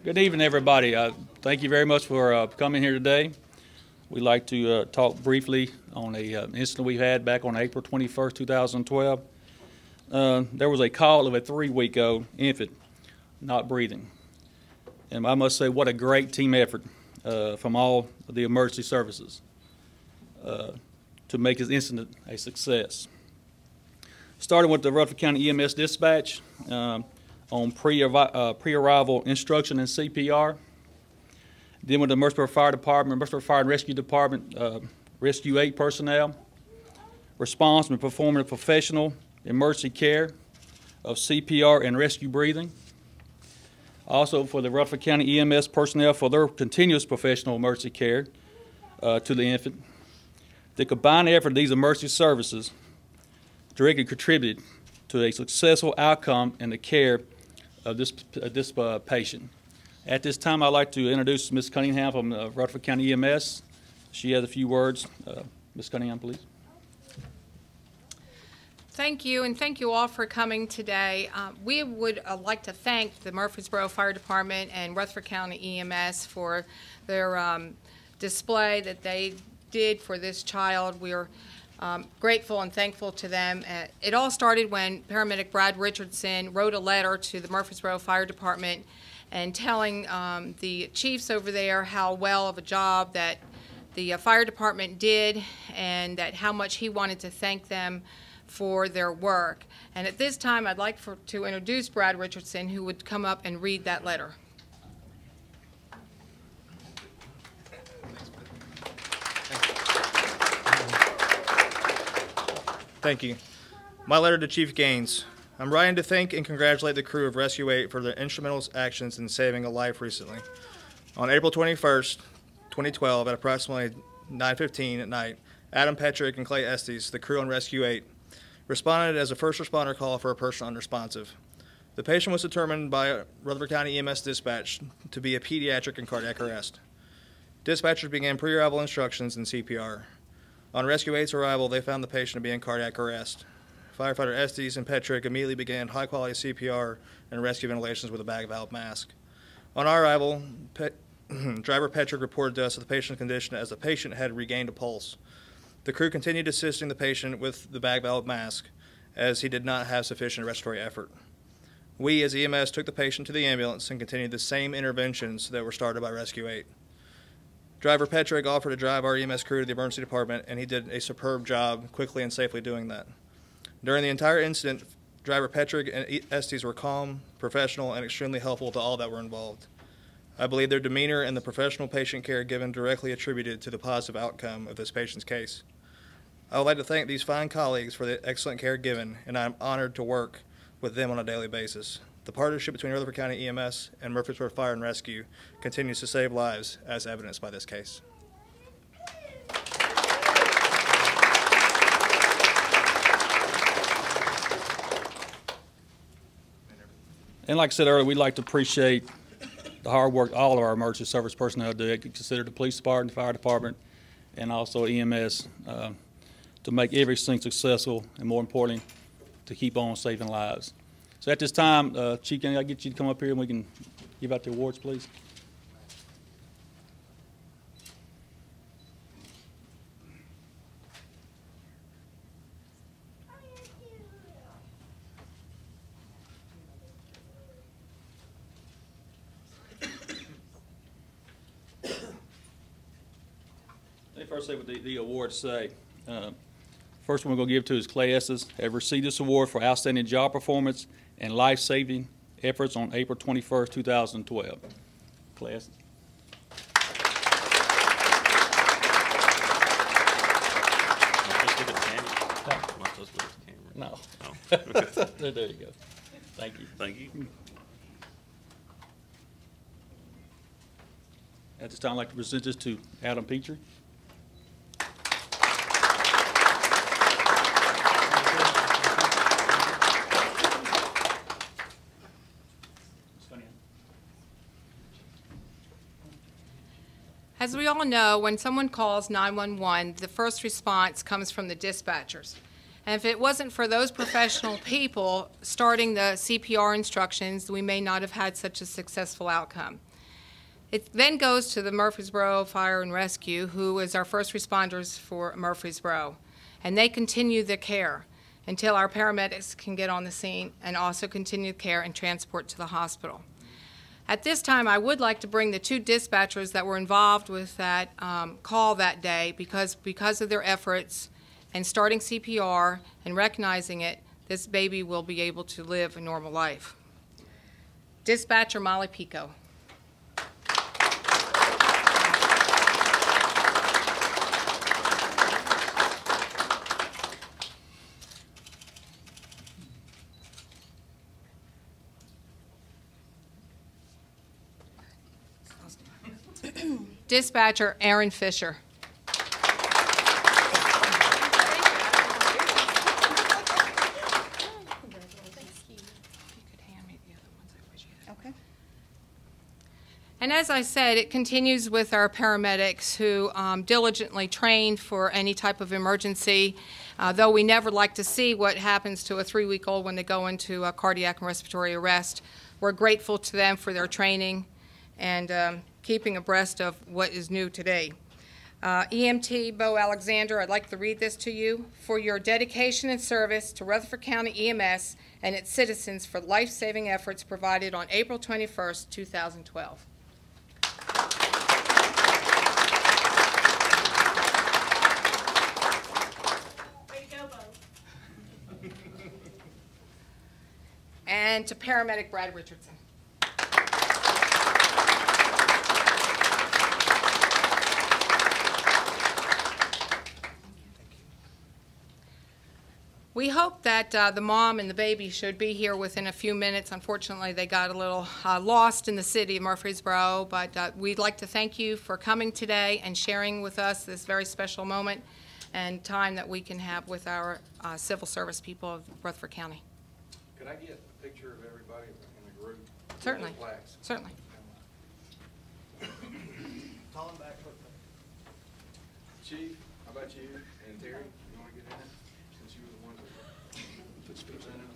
Good evening, everybody. Thank you very much for coming here today. We'd like to talk briefly on an incident we had back on April 21st, 2012. There was a call of a 3-week-old infant not breathing. And I must say, what a great team effort from all of the emergency services to make this incident a success. Starting with the Rutherford County EMS dispatch on pre-arrival instruction and CPR. Then with the Murfreesboro Fire Department, Murfreesboro Fire and Rescue Department, Rescue 8 personnel, responsible for performing professional emergency care of CPR and rescue breathing. Also for the Rutherford County EMS personnel for their continuous professional emergency care to the infant. The combined effort of these emergency services directly contributed to a successful outcome in the care of this patient. At this time, I'd like to introduce Ms. Cunningham from Rutherford County EMS. She has a few words. Ms. Cunningham, please. Thank you, and thank you all for coming today. We would like to thank the Murfreesboro Fire Department and Rutherford County EMS for their display that they did for this child. We're grateful and thankful to them. It all started when paramedic Brad Richardson wrote a letter to the Murfreesboro Fire Department and telling the chiefs over there how well of a job that the fire department did and that how much he wanted to thank them for their work. And at this time, I'd like to introduce Brad Richardson, who would come up and read that letter. Thank you. My letter to Chief Gaines. I'm writing to thank and congratulate the crew of Rescue 8 for their instrumental actions in saving a life recently. On April 21st, 2012, at approximately 9:15 at night, Adam Petrick and Clay Estes, the crew on Rescue 8, responded as a first responder call for a person unresponsive. The patient was determined by Rutherford County EMS dispatch to be a pediatric and cardiac arrest. Dispatchers began pre-arrival instructions and CPR. On Rescue 8's arrival, they found the patient to be in cardiac arrest. Firefighter Estes and Petrick immediately began high-quality CPR and rescue ventilations with a bag valve mask. On our arrival, driver Petrick reported to us the patient's condition as the patient had regained a pulse. The crew continued assisting the patient with the bag valve mask as he did not have sufficient respiratory effort. We, as EMS, took the patient to the ambulance and continued the same interventions that were started by Rescue 8. Driver Petrick offered to drive our EMS crew to the emergency department, and he did a superb job quickly and safely doing that. During the entire incident, driver Petrick and Estes were calm, professional, and extremely helpful to all that were involved. I believe their demeanor and the professional patient care given directly attributed to the positive outcome of this patient's case. I would like to thank these fine colleagues for the excellent care given, and I am honored to work with them on a daily basis. The partnership between Rutherford County EMS and Murfreesboro Fire and Rescue continues to save lives, as evidenced by this case. And like I said earlier, we'd like to appreciate the hard work all of our emergency service personnel do. Consider the police department, the fire department, and also EMS to make everything successful, and more importantly, to keep on saving lives. So at this time, Chief, can I get you to come up here and we can give out the awards, please? Let me first say what the awards say. First one we're going to give to is Clay Estes, have received this award for outstanding job performance and life-saving efforts on April 21st, 2012. Clay Estes. No. There you go. Thank you. Thank you. At this time, I'd like to present this to Adam Petrie. As we all know, when someone calls 911, the first response comes from the dispatchers. And if it wasn't for those professional people starting the CPR instructions, we may not have had such a successful outcome. It then goes to the Murfreesboro Fire and Rescue, who is our first responders for Murfreesboro. And they continue the care until our paramedics can get on the scene and also continue care and transport to the hospital. At this time, I would like to bring the two dispatchers that were involved with that call that day because of their efforts and starting CPR and recognizing it, this baby will be able to live a normal life. Dispatcher Molly Pico. Dispatcher Aaron Fisher. Okay. And as I said, it continues with our paramedics who diligently train for any type of emergency, though we never like to see what happens to a 3-week-old when they go into a cardiac and respiratory arrest. We're grateful to them for their training and keeping abreast of what is new today. EMT Bo Alexander, I'd like to read this to you. For your dedication and service to Rutherford County EMS and its citizens for life-saving efforts provided on April 21st, 2012. Way to go, Bo. And to paramedic Brad Richardson. We hope that the mom and the baby should be here within a few minutes. Unfortunately, they got a little lost in the city of Murfreesboro, but we'd like to thank you for coming today and sharing with us this very special moment and time that we can have with our civil service people of Rutherford County. Could I get a picture of everybody in the group? Certainly. With the flags? Certainly. Call him back quickly. Chief, how about you and Terry? You want to get in it since you were the one that presented?